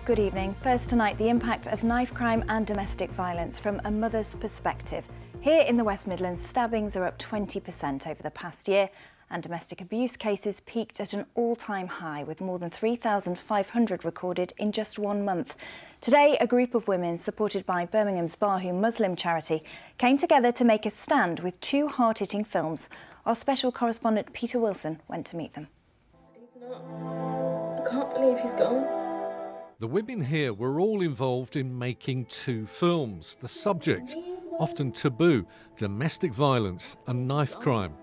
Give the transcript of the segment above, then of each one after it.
Good evening. First tonight, the impact of knife crime and domestic violence from a mother's perspective. Here in the West Midlands, stabbings are up 20% over the past year, and domestic abuse cases peaked at an all-time high, with more than 3,500 recorded in just 1 month. Today, a group of women, supported by Birmingham's Bahu Muslim charity, came together to make a stand with 2 hard-hitting films. Our special correspondent Peter Wilson went to meet them. He's not. I can't believe he's gone. The women here were all involved in making 2 films. The subject, often taboo, domestic violence and knife crime.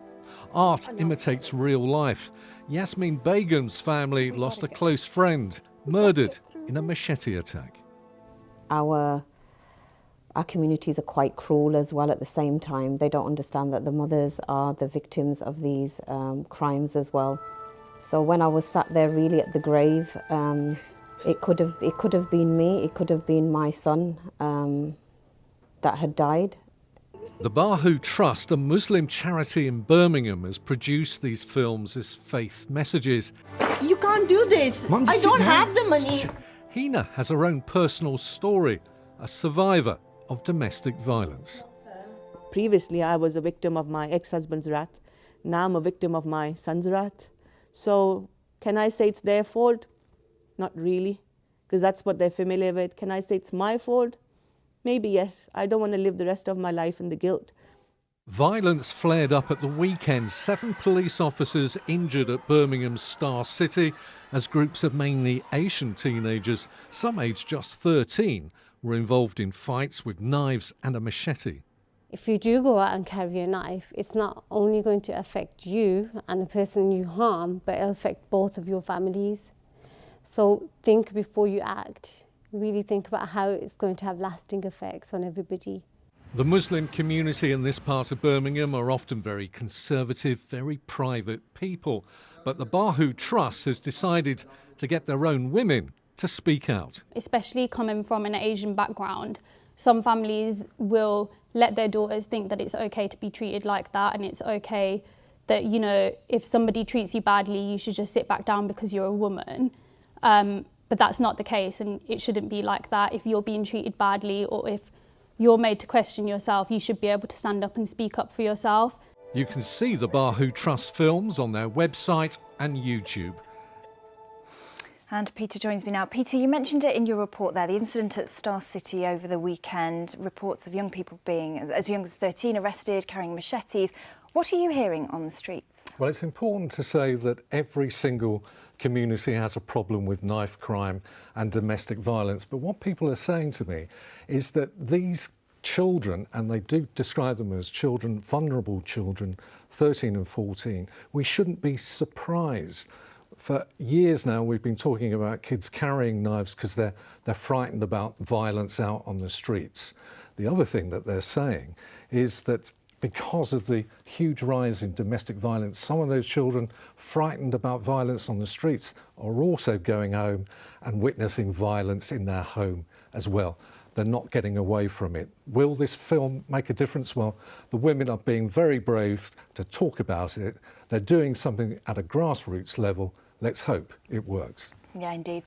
Art imitates real life. Yasmin Begum's family lost a close friend, murdered in a machete attack. Our communities are quite cruel as well at the same time. They don't understand that the mothers are the victims of these crimes as well. So when I was sat there really at the grave, it could have been me, it could have been my son that had died. The Bahu Trust, a Muslim charity in Birmingham, has produced these films as faith messages. You can't do this. I don't have the money. Hina has her own personal story, a survivor of domestic violence. Previously, I was a victim of my ex-husband's wrath. Now I'm a victim of my son's wrath. So can I say it's their fault? Not really, because that's what they're familiar with. Can I say it's my fault? Maybe yes. I don't want to live the rest of my life in the guilt. Violence flared up at the weekend. 7 police officers injured at Birmingham's Star City as groups of mainly Asian teenagers, some aged just 13, were involved in fights with knives and a machete. If you do go out and carry a knife, it's not only going to affect you and the person you harm, but it'll affect both of your families. So think before you act. Really think about how it's going to have lasting effects on everybody. The Muslim community in this part of Birmingham are often very conservative, very private people. But the Bahu Trust has decided to get their own women to speak out. Especially coming from an Asian background, some families will let their daughters think that it's okay to be treated like that, and it's okay that, you know, if somebody treats you badly, you should just sit back down because you're a woman. But that's not the case, and it shouldn't be like that. If you're being treated badly or if you're made to question yourself, you should be able to stand up and speak up for yourself. You can see the Bahu Trust films on their website and YouTube. And Peter joins me now. Peter, you mentioned it in your report there, the incident at Star City over the weekend, reports of young people being as young as 13 arrested, carrying machetes. What are you hearing on the streets? Well, it's important to say that every single community has a problem with knife crime and domestic violence. But what people are saying to me is that these children, and they do describe them as children, vulnerable children, 13 and 14, we shouldn't be surprised. For years now, we've been talking about kids carrying knives because they're frightened about violence out on the streets. The other thing that they're saying is that because of the huge rise in domestic violence, some of those children frightened about violence on the streets are also going home and witnessing violence in their home as well. They're not getting away from it. Will this film make a difference? Well, the women are being very brave to talk about it. They're doing something at a grassroots level. Let's hope it works. Yeah, indeed.